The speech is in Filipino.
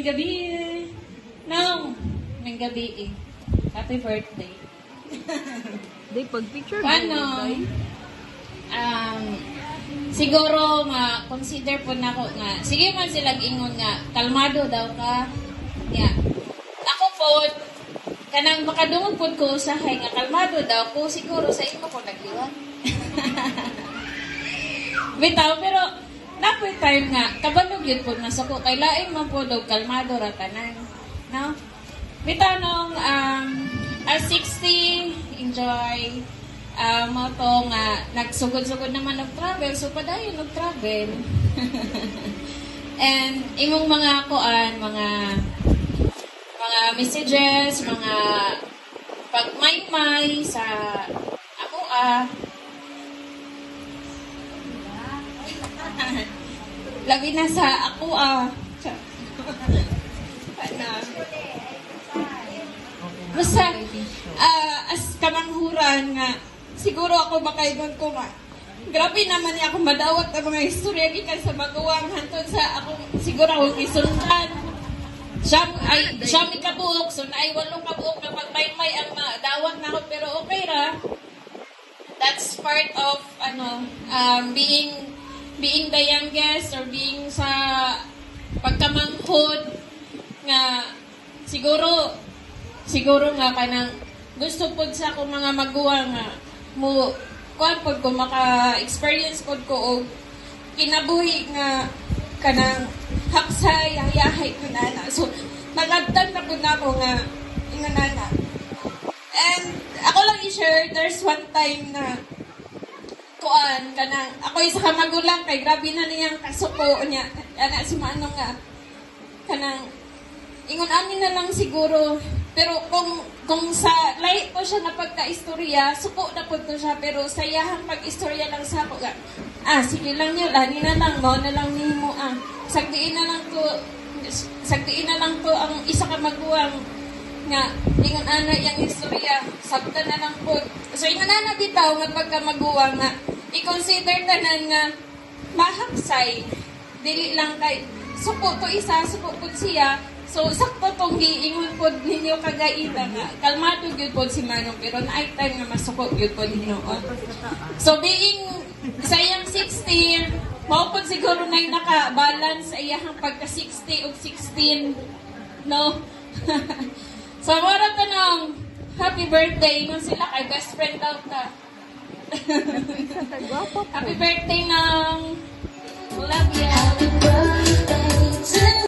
May gabi. No, may gabi eh. Happy birthday. Day, pag-picture Paano? Siguro consider po na ko nga, sige man sila ingon nga, kalmado daw ka. Yeah. Ako po, kanang makadungog po ko usahay nga, kalmado daw ko, siguro sa imo ko nagliwan. Bitaw, pero napoy time nga, kabalog yun po nasuko, kay lain man po daw kalmado ratanan. No? Bitaw nung, at 60, enjoy. Mo to nga, nagsugod-sugod naman nag-travel, so padayon nag-travel. And imong mga kuan, mga messages, mga pagmay-may sa ako labi na sa ako basta as kamanghuran nga siguro ako makaigon ko nga grabe naman niya akong madawat ang mga istorya gikan sa maguwang hantod sa akong siguro akong isundan siya may kabuok so naay 8 kabuok na pagmaymay ang dawat na ako pero okay ra that's part of being the youngest or being sa pagkamanghod nga siguro nga kanang gusto pod sa akong mga maguwang nga mo kuan pod ko maka-experience pod ko og kinabuhi nga kanang haksay ang yahay ko nana. So nagagtan na pod nako nga inganana. And ako lang i-share, there's one time na kuan kanang ako isa ka magulang kay grabe na niyang kasuko niya ana si Manong nga kanang ingon ani na lang siguro pero kung sa lahi ko siya na pagka-istorya suko na po to siya pero sayahang pag-istorya lang sa ako sige lang niyo lani na lang mo na lang nimo sagdiin na lang to ang isa ka maguwang nga ingon ana yang istorya sabta na lang po so ingon ana bitaw nga pagka maguwang nga i-consider tanan nga mahaksay dili lang kay suko to isa suko po siya. So, sakto tong giingon po ninyo kagaida nga. Kalmado yun po si Manong, pero na time nga masuko yun po ninyo. So, being sayang 60, mao po siguro na yung naka-balance sa iyahang pagka-60 o 16. No? So, mara to nung happy birthday. Nung sila kay best friend daw ta. Happy birthday ng